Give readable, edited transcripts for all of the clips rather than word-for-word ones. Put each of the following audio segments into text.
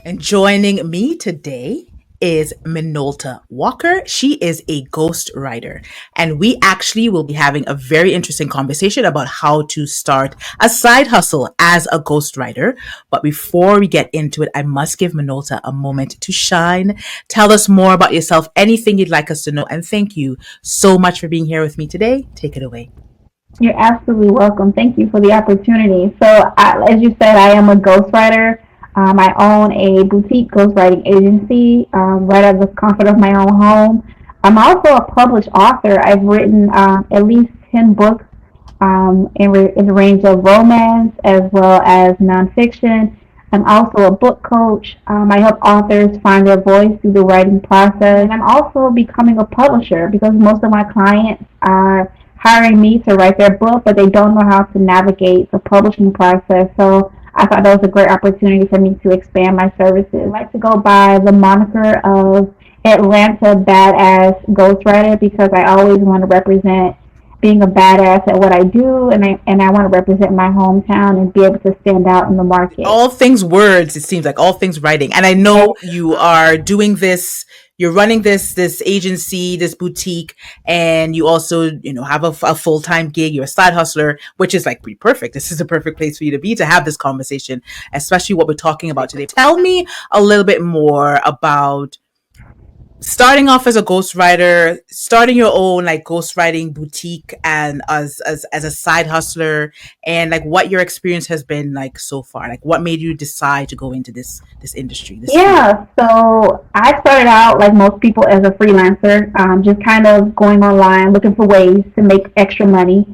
And joining me today is Minolta Walker. She is a ghostwriter, and we actually will be having a very interesting conversation about how to start a side hustle as a ghostwriter. But before we get into it, I must give Minolta a moment to shine. Tell us more about yourself, anything you'd like us to know, and thank you so much for being here with me today. Take it away. You're absolutely welcome. Thank you for the opportunity. As you said, I am a ghostwriter. I own a boutique ghostwriting agency right out of the comfort of my own home. I'm also a published author. I've written at least 10 books in the range of romance as well as nonfiction. I'm also a book coach. I help authors find their voice through the writing process. And I'm also becoming a publisher because most of my clients are hiring me to write their book, but they don't know how to navigate the publishing process. So I thought that was a great opportunity for me to expand my services. I like to go by the moniker of Atlanta Badass Ghostwriter because I always want to represent being a badass at what I do, and I want to represent my hometown and be able to stand out in the market. All things words, it seems like all things writing. And I know you are doing this, you're running this agency, this boutique, and you also, have a full-time gig. You're a side hustler, which is like pretty perfect. This is a perfect place for you to be to have this conversation, especially what we're talking about today. Tell me a little bit more about starting off as a ghostwriter, starting your own like ghostwriting boutique, and as a side hustler, and like what your experience has been like so far. Like what made you decide to go into this industry, this field? Yeah, so I started out like most people as a freelancer, just kind of going online looking for ways to make extra money,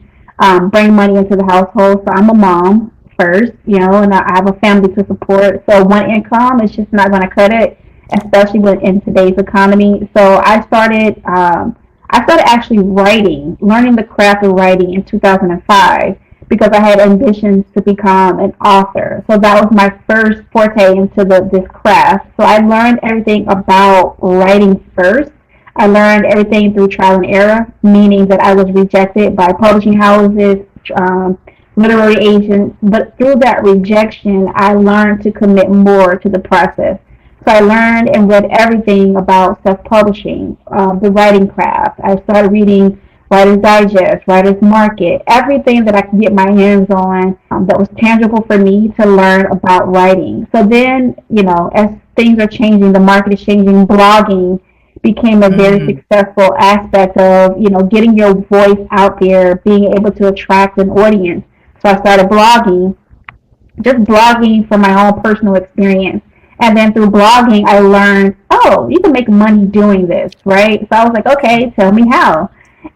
bring money into the household. So I'm a mom first, and I have a family to support. So one income is just not going to cut it, especially in today's economy. So I started actually writing, learning the craft of writing in 2005 because I had ambitions to become an author. So that was my first forte into this craft. So I learned everything about writing first. I learned everything through trial and error, meaning that I was rejected by publishing houses, um, literary agents. But through that rejection, I learned to commit more to the process. So I learned and read everything about self-publishing, the writing craft. I started reading Writer's Digest, Writer's Market, everything that I could get my hands on that was tangible for me to learn about writing. So then, as things are changing, the market is changing, blogging became a very Mm, successful aspect of, getting your voice out there, being able to attract an audience. So I started blogging, just blogging from my own personal experience. And then through blogging, I learned, oh, you can make money doing this, right? So I was like, okay, tell me how.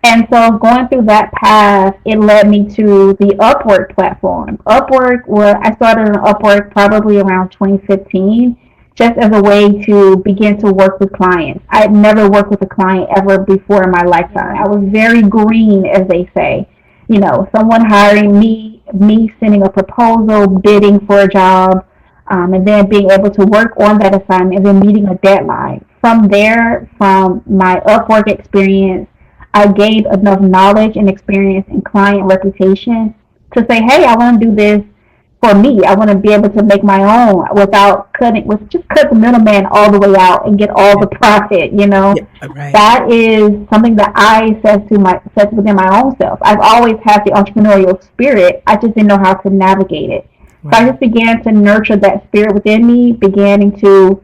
And so going through that path, it led me to the Upwork platform. I started on Upwork probably around 2015, just as a way to begin to work with clients. I had never worked with a client ever before in my lifetime. I was very green, as they say. Someone hiring me sending a proposal, bidding for a job, and then being able to work on that assignment and then meeting a deadline. From there, from my Upwork experience, I gained enough knowledge and experience and client reputation to say, hey, I want to do this for me. I want to be able to make my own without just cut the middleman all the way out and get all yeah, the profit. yeah, right, That is something that I said within my own self. I've always had the entrepreneurial spirit. I just didn't know how to navigate it. So I right. just began to nurture that spirit within me, beginning to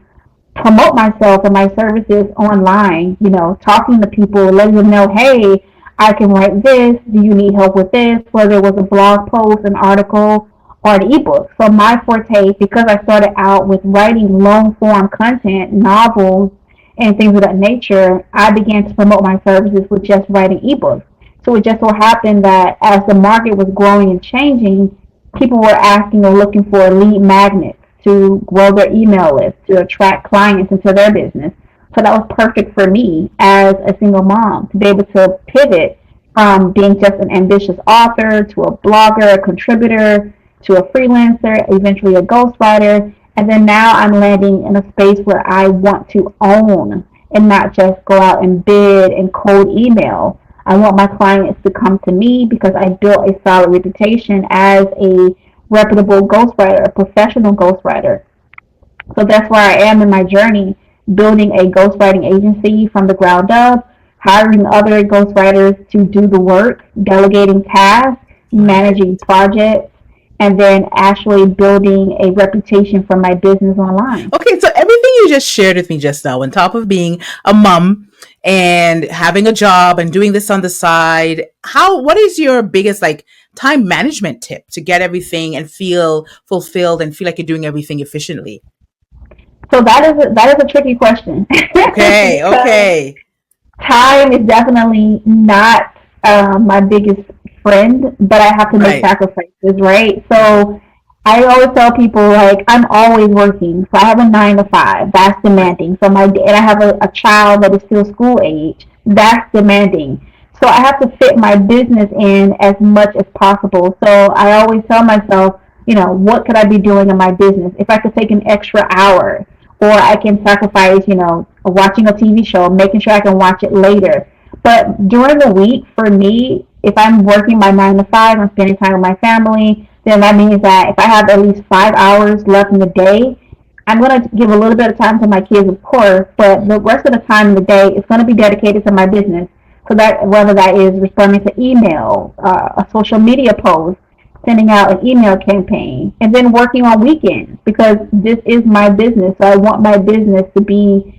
promote myself and my services online, talking to people, letting them know, hey, I can write this. Do you need help with this? Whether it was a blog post, an article, or an ebook. So my forte, because I started out with writing long form content, novels, and things of that nature, I began to promote my services with just writing ebooks. So it just so happened that as the market was growing and changing, people were asking or looking for lead magnets to grow their email list, to attract clients into their business. So that was perfect for me as a single mom to be able to pivot from being just an ambitious author to a blogger, a contributor, to a freelancer, eventually a ghostwriter. And then now I'm landing in a space where I want to own and not just go out and bid and cold email. I want my clients to come to me because I built a solid reputation as a reputable ghostwriter, a professional ghostwriter. So that's where I am in my journey, building a ghostwriting agency from the ground up, hiring other ghostwriters to do the work, delegating tasks, Right. managing projects, and then actually building a reputation for my business online. Okay, so everything you just shared with me just now, on top of being a mom and having a job and doing this on the side, what is your biggest like time management tip to get everything and feel fulfilled and feel like you're doing everything efficiently? So that is a tricky question Okay, because okay. time is definitely not my biggest friend, but I have to make Right. sacrifices, right? So I always tell people like I'm always working. So I have a 9 to 5. That's Right. demanding. So and I have a child that is still school age. That's demanding. So I have to fit my business in as much as possible. So I always tell myself, what could I be doing in my business? If I could take an extra hour, or I can sacrifice, watching a TV show, making sure I can watch it later. But during the week, for me, if I'm working my 9 to 5, I'm spending time with my family, then that means that if I have at least 5 hours left in the day, I'm going to give a little bit of time to my kids, of course, but the rest of the time in the day is going to be dedicated to my business. So that whether that is responding to email, a social media post, sending out an email campaign, and then working on weekends because this is my business. So I want my business to be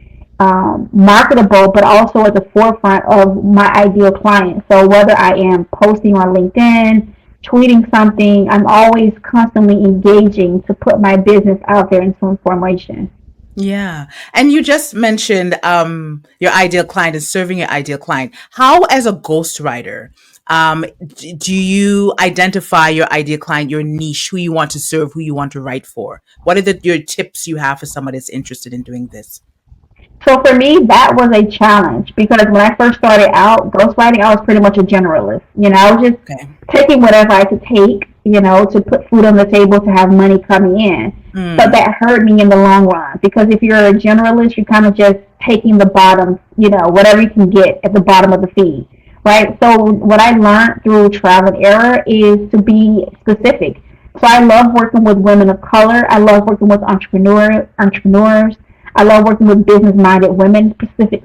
marketable, but also at the forefront of my ideal client. So whether I am posting on LinkedIn, tweeting something, I'm always constantly engaging to put my business out there in some formation. Yeah. And you just mentioned your ideal client and serving your ideal client. How, as a ghostwriter, do you identify your ideal client, your niche, who you want to serve, who you want to write for? What are your tips you have for someone that's interested in doing this? So for me, that was a challenge because when I first started out ghostwriting, I was pretty much a generalist. I was just Okay. taking whatever I could take, to put food on the table to have money coming in. But Mm, that hurt me in the long run because if you're a generalist, you're kind of just taking the bottom, whatever you can get at the bottom of the feed, right? So what I learned through trial and error is to be specific. So I love working with women of color. I love working with entrepreneurs. I love working with business-minded women,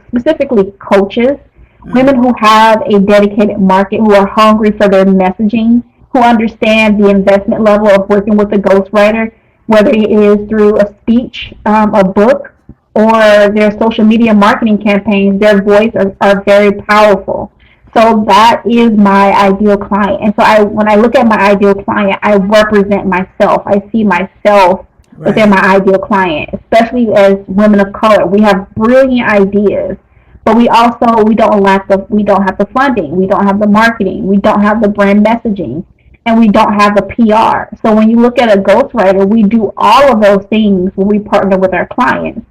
specifically coaches, women mm, who have a dedicated market, who are hungry for their messaging, who understand the investment level of working with a ghostwriter, whether it is through a speech, a book, or their social media marketing campaigns. Their voice are very powerful. So that is my ideal client. And so when I look at my ideal client, I represent myself. I see myself within right. my ideal client, especially as women of color. We have brilliant ideas, but we don't have the funding, we don't have the marketing, we don't have the brand messaging, and we don't have the PR. So when you look at a ghostwriter, we do all of those things when we partner with our clients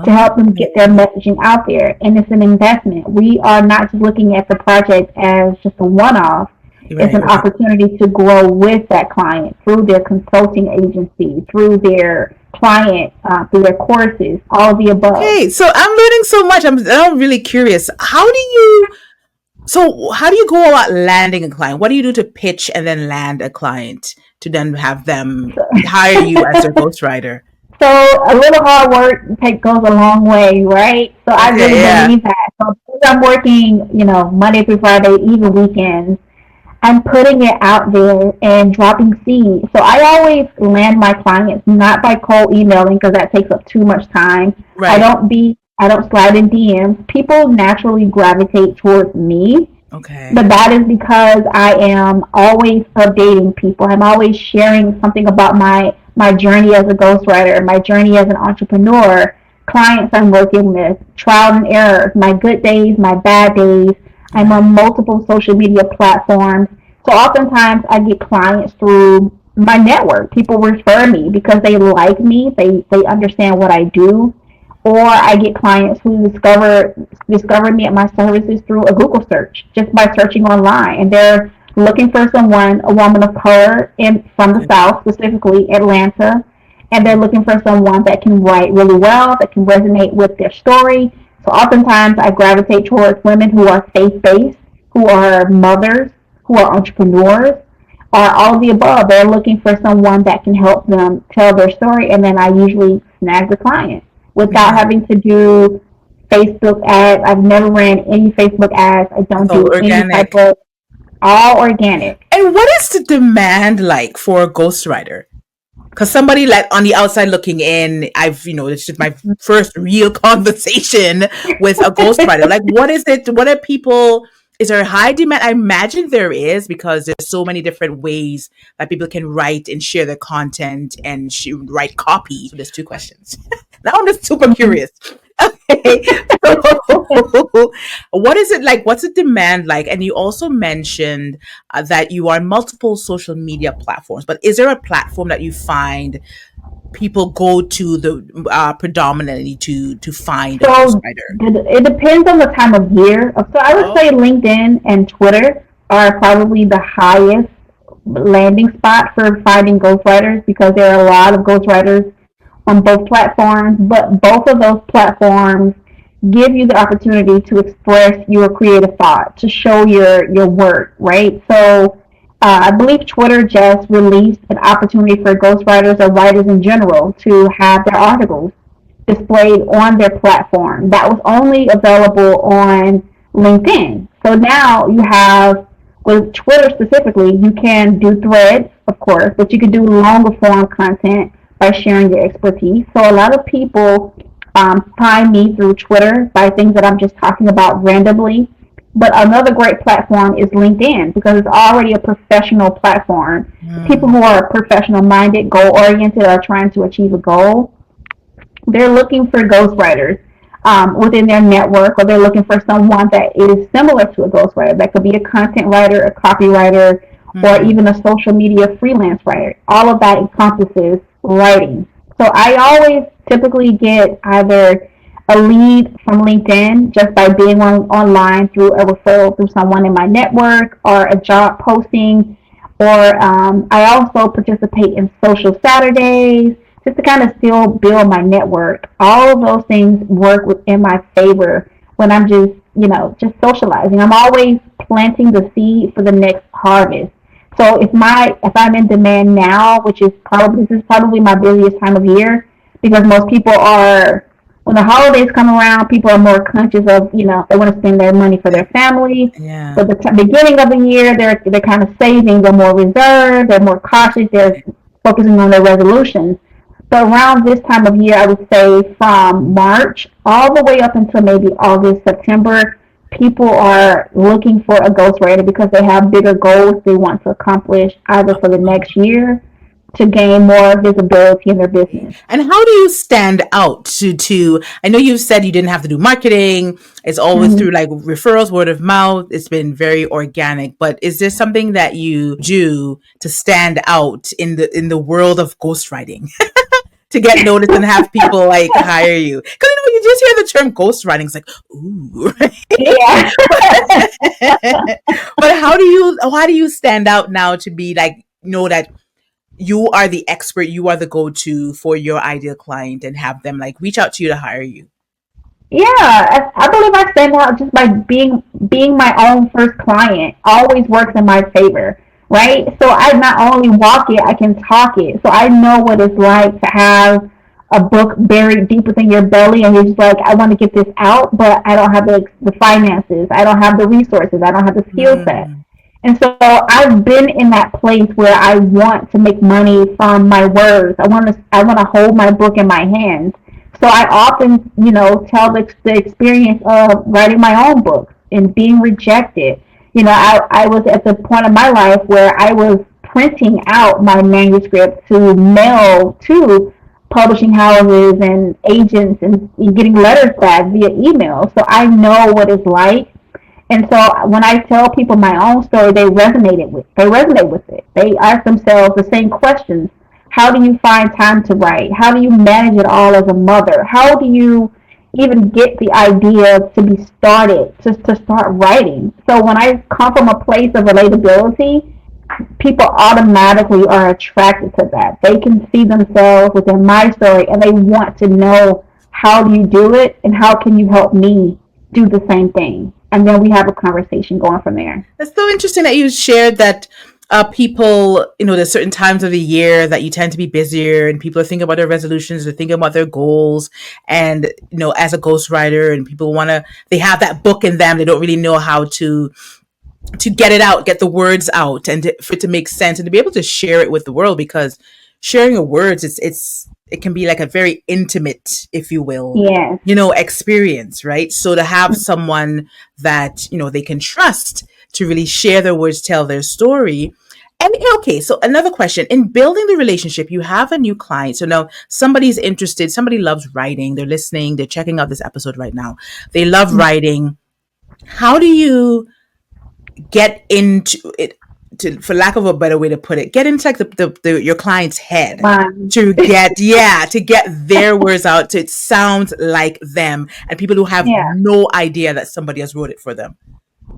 to help them get their Okay. messaging out there. And it's an investment. We are not just looking at the project as just a one off. It's Right, an right. opportunity to grow with that client through their consulting agency, through their client, through their courses, all of the above. Okay, so I'm learning so much. I'm really curious. How do you go about landing a client? What do you do to pitch and then land a client to then have them hire you as their ghostwriter? So a little hard work goes a long way, right? So I really Okay, yeah. believe that. So because I'm working, Monday through Friday, even weekends, I'm putting it out there and dropping seeds. So I always land my clients not by cold emailing because that takes up too much time. Right. I don't slide in DMs. People naturally gravitate towards me, Okay. but that is because I am always updating people. I'm always sharing something about my journey as a ghostwriter, my journey as an entrepreneur, clients I'm working with, trial and error, my good days, my bad days. I'm Right. on multiple social media platforms. So oftentimes I get clients through my network. People refer me because they like me, they understand what I do, or I get clients who discover me at my services through a Google search, just by searching online, and they're looking for someone, a woman of color from the Okay. South, specifically Atlanta, and they're Okay. looking for someone that can write really well, that can resonate with their story. So oftentimes I gravitate towards women who are faith-based, who are mothers, who are entrepreneurs, or all of the above. They're looking for someone that can help them tell their story, and then I usually snag the client without Yeah. having to do Facebook ads. I've never ran any Facebook ads. I It's don't all do any type organic. of, all organic. And what is the demand like for a ghostwriter? Because somebody like on the outside looking in, it's just my first real conversation with a ghostwriter. Like, what is it? What are people? Is there a high demand? I imagine there is because there's so many different ways that people can write and share their content and write copy. So there's two questions. Now I'm just super curious. Okay, so what is it like? What's the demand like? And you also mentioned that you are on multiple social media platforms, but is there a platform that you find people go to the predominantly to find a So ghostwriter? it depends on the time of year. So I would Oh, say LinkedIn and Twitter are probably the highest landing spot for finding ghostwriters because there are a lot of ghostwriters on both platforms, but both of those platforms give you the opportunity to express your creative thought, to show your work, right? So I believe Twitter just released an opportunity for ghostwriters or writers in general to have their articles displayed on their platform. That was only available on LinkedIn. So now you have, with Twitter specifically, you can do threads, of course, but you can do longer form content by sharing your expertise. So a lot of people find me through Twitter by things that I'm just talking about randomly. But another great platform is LinkedIn because it's already a professional platform. People mm, who are professional minded, goal oriented, are trying to achieve a goal, they're looking for ghostwriters within their network, or they're looking for someone that is similar to a ghostwriter. That could be a content writer, a copywriter, or mm, even a social media freelance writer. All of that encompasses writing. So I always typically get either a lead from LinkedIn just by being online through a referral through someone in my network or a job posting, or I also participate in social Saturdays just to kind of still build my network. All of those things work in my favor when I'm just, just socializing. I'm always planting the seed for the next harvest. So if I'm in demand now, which is probably this is probably my busiest time of year because most people are, when the holidays come around, people are more conscious of, they want to spend their money for their family. yeah. So the beginning of the year, they're kind of saving. They're more reserved. They're more cautious. They're focusing on their resolutions. So around this time of year, I would say from March all the way up until maybe August, September, people are looking for a ghostwriter because they have bigger goals they want to accomplish either for the next year to gain more visibility in their business. And how do you stand out to I know you said you didn't have to do marketing. It's always Mm-hmm. through like referrals, word of mouth. It's been very organic. But is there something that you do to stand out in the world of ghostwriting to get noticed and have people like hire you? Because you just hear the term ghostwriting, it's like, ooh. Yeah. But how do you stand out now to be like know that you are the expert, you are the go-to for your ideal client and have them like reach out to you to hire you? Yeah, I believe I stand out just by being my own first client. Always works in my favor, right? So I not only walk it, I can talk it. So I know what it's like to have a book buried deep within your belly, and you're just like, I want to get this out, but I don't have the finances, I don't have the resources, I don't have the skill set. Mm, And so I've been in that place where I want to make money from my words. I want to hold my book in my hands. So I often, tell the experience of writing my own books and being rejected. I was at the point of my life where I was printing out my manuscript to mail to publishing houses and agents and getting letters back via email. So I know what it's like, and so when I tell people my own story, they resonate with it. They ask themselves the same questions. How do you find time to write? How do you manage it all as a mother? How do you even get the idea to be started, to start writing? So when I come from a place of relatability, people automatically are attracted to that. They can see themselves within my story and they want to know, how do you do it and how can you help me do the same thing? And then we have a conversation going from there. that's so interesting that you shared that people, there's certain times of the year that you tend to be busier and people are thinking about their resolutions, they're thinking about their goals. And, as a ghostwriter, and people they have that book in them, they don't really know how to get it out, get the words out, and for it to make sense and to be able to share it with the world, because sharing your words, it can be like a very intimate, if you will, Yes. experience, right? So to have someone that, they can trust to really share their words, tell their story. And okay, so another question, in building the relationship, you have a new client. So now somebody's interested, somebody loves writing, they're listening, they're checking out this episode right now. They love writing. How do you get into it, for lack of a better way to put it, get into like the your client's head to get their words out, to it sounds like them, and people who have no idea that somebody else wrote it for them?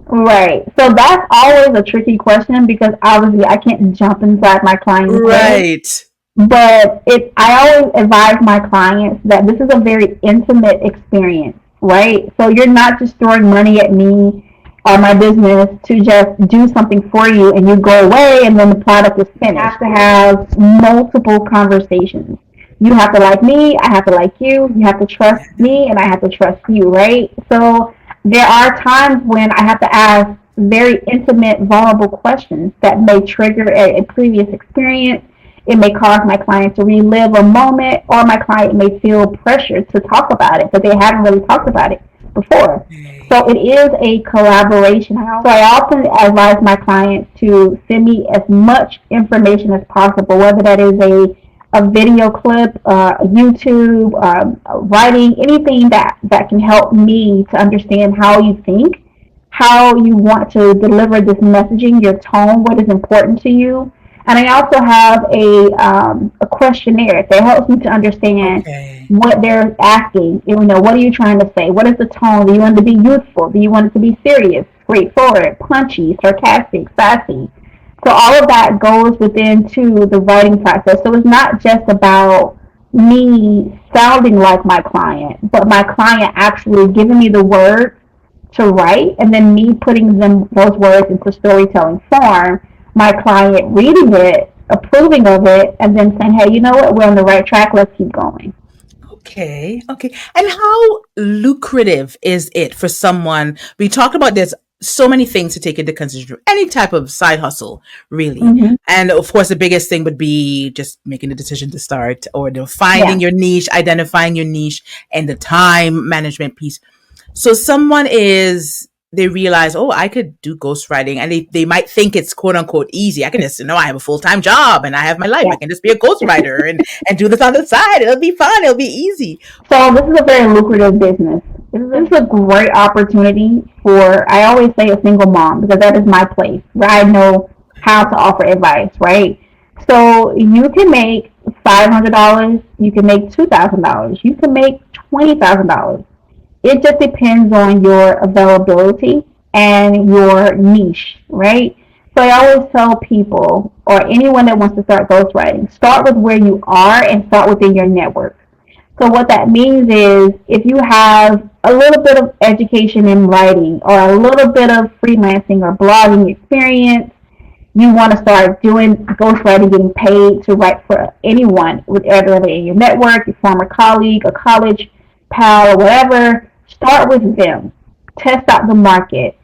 Right. So that's always a tricky question, because obviously I can't jump inside my client's head. Right. But I always advise my clients that this is a very intimate experience, right? So you're not just throwing money at me or my business to just do something for you and you go away and then the product is finished. You have to have multiple conversations. You have to like me, I have to like you, you have to trust me, and I have to trust you, right? So there are times when I have to ask very intimate, vulnerable questions that may trigger a previous experience. It may cause my client to relive a moment, or my client may feel pressured to talk about it, but they haven't really talked about it before. So it is a collaboration. So I often advise my clients to send me as much information as possible, whether that is a video clip, YouTube, writing, anything that can help me to understand how you think, how you want to deliver this messaging, your tone, what is important to you. And I also have a questionnaire that helps me to understand what they're asking. What are you trying to say? What is the tone? Do you want it to be youthful? Do you want it to be serious, straightforward, punchy, sarcastic, sassy? So all of that goes within to the writing process. So it's not just about me sounding like my client, but my client actually giving me the words to write, and then me putting those words into storytelling form, my client reading it, approving of it, and then saying, hey, you know what, we're on the right track, let's keep going. Okay. And how lucrative is it for someone? We talked about there's so many things to take into consideration. Any type of side hustle, really. Mm-hmm. And of course, the biggest thing would be just making the decision to start, or finding your niche, identifying your niche, and the time management piece. So they realize, oh, I could do ghostwriting, and they might think it's quote unquote easy. I can just, I have a full-time job and I have my life. I can just be a ghostwriter and do this on the side. It'll be fun. It'll be easy. So this is a very lucrative business. This is a great opportunity for, I always say, a single mom, because that is my place where I know how to offer advice, right? So you can make $500, you can make $2,000, you can make $20,000. It just depends on your availability and your niche, right? So I always tell people, or anyone that wants to start ghostwriting, start with where you are and start within your network. So what that means is, if you have a little bit of education in writing, or a little bit of freelancing or blogging experience, you want to start doing ghostwriting, getting paid to write for anyone, whether in your network, your former colleague, a college pal, or whatever. Start with them. Test out the market.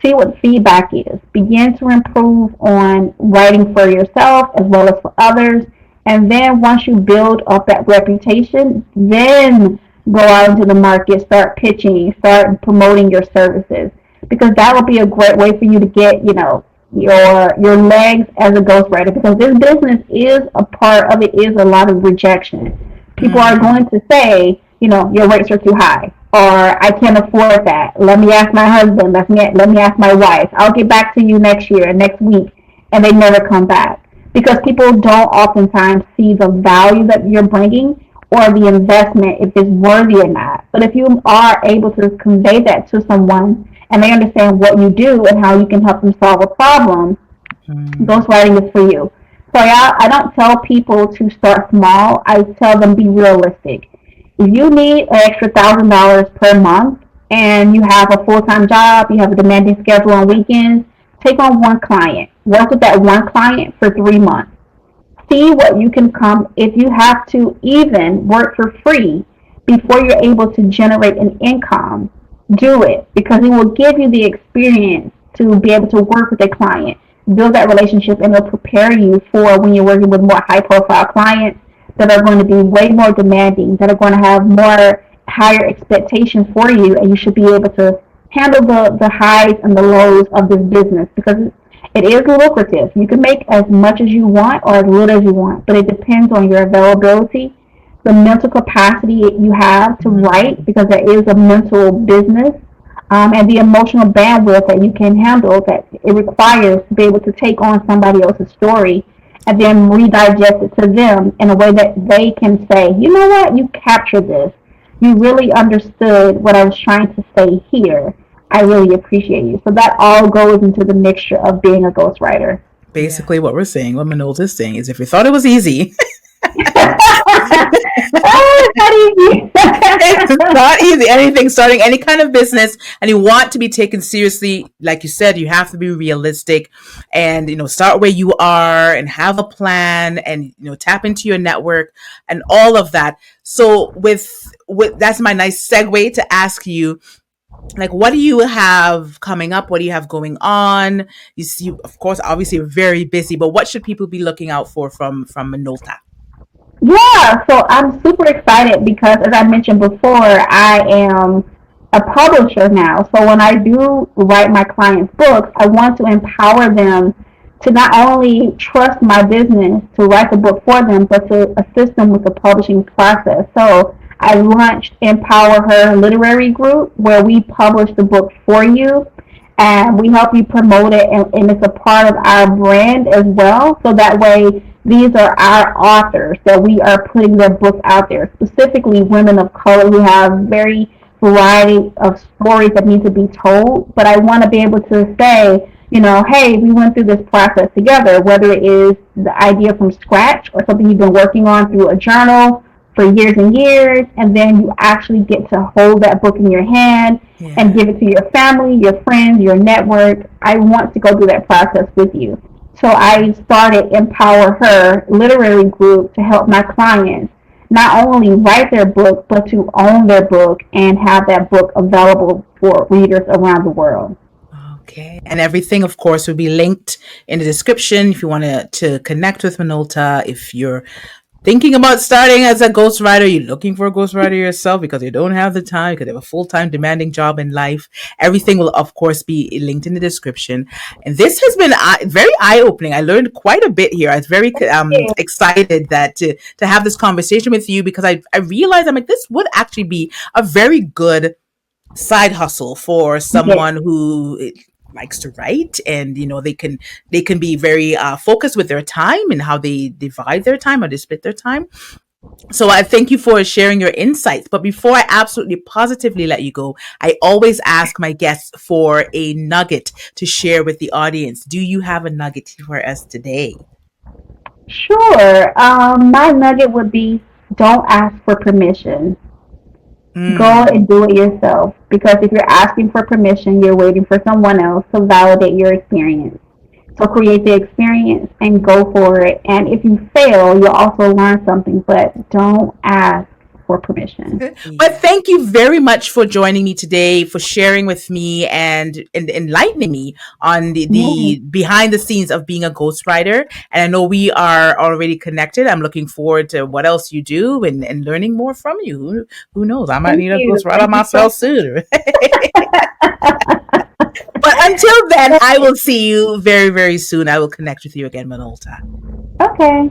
See what feedback is. Begin to improve on writing for yourself as well as for others. And then once you build up that reputation, then go out into the market, start pitching, start promoting your services. Because that will be a great way for you to get, your legs as a ghostwriter. Because this business is a part of it, is a lot of rejection. People are going to say, your rates are too high, or I can't afford that. Let me ask my husband. Let me ask my wife. I'll get back to you next year, next week, and they never come back, because people don't oftentimes see the value that you're bringing, or the investment, if it's worthy or not. But if you are able to convey that to someone and they understand what you do and how you can help them solve a problem, ghostwriting is for you. So I don't tell people to start small. I tell them be realistic. If you need an extra $1,000 per month and you have a full-time job, you have a demanding schedule on weekends, Take on one client. Work with that one client for 3 months. See what you can come. If you have to even work for free before you're able to generate an income, do it, because it will give you the experience to be able to work with a client, build that relationship, and it'll prepare you for when you're working with more high profile clients that are going to be way more demanding, that are going to have more higher expectations for you, and you should be able to handle the highs and the lows of this business, because it is lucrative. You can make as much as you want or as little as you want, but it depends on your availability, the mental capacity you have to write, because there is a mental business, and the emotional bandwidth that you can handle, that it requires to be able to take on somebody else's story and then redigest it to them in a way that they can say, you know what, you captured this. You really understood what I was trying to say here. I really appreciate you. So that all goes into the mixture of being a ghostwriter. Basically, what we're saying, what Minolta is saying, is if you thought it was easy, Oh, it's not easy. it's not easy. Anything, starting any kind of business, and you want to be taken seriously, like you said, you have to be realistic, and start where you are, and have a plan, and tap into your network, and all of that. So with that's my nice segue to ask you, like, what do you have coming up? What do you have going on? You see, of course, obviously you're very busy, but what should people be looking out for from Minolta? Yeah, so I'm super excited because, as I mentioned before, I am a publisher now. So when I do write my clients' books, I want to empower them to not only trust my business to write the book for them, but to assist them with the publishing process. So I launched Empower Her Literary Group, where we publish the book for you, and we help you promote it, and it's a part of our brand as well. So that way, these are our authors that we are putting their book out there, specifically women of color who have very variety of stories that need to be told. But I want to be able to say, hey, we went through this process together, whether it is the idea from scratch or something you've been working on through a journal for years and years, and then you actually get to hold that book in your hand and give it to your family, your friends, your network. I want to go through that process with you. So I started Empower Her Literary Group to help my clients not only write their book, but to own their book and have that book available for readers around the world. Okay. And everything, of course, will be linked in the description if you want to connect with Minolta. If you're thinking about starting as a ghostwriter, you're looking for a ghostwriter yourself because you don't have the time, because you have a full-time demanding job in life, everything will, of course, be linked in the description. And this has been very eye-opening. I learned quite a bit here. I was very excited that to have this conversation with you, because I realized I'm like, this would actually be a very good side hustle for someone who likes to write, and they can be very focused with their time and how they divide their time or they split their time. So I thank you for sharing your insights. But before I absolutely positively let you go, I always ask my guests for a nugget to share with the audience. Do you have a nugget for us today? Sure. My nugget would be, don't ask for permission. Go Mm. and do it yourself. Because if you're asking for permission, you're waiting for someone else to validate your experience. So create the experience and go for it. And if you fail, you'll also learn something, but don't ask for permission. But thank you very much for joining me today, for sharing with me and enlightening me on the Yeah. behind the scenes of being a ghostwriter. And I know we are already connected. I'm looking forward to what else you do, and learning more from you. Who knows? I might Thank need a you. ghostwriter Thank you so myself soon. But until then, I will see you very, very soon. I will connect with you again, Minolta. much. Okay.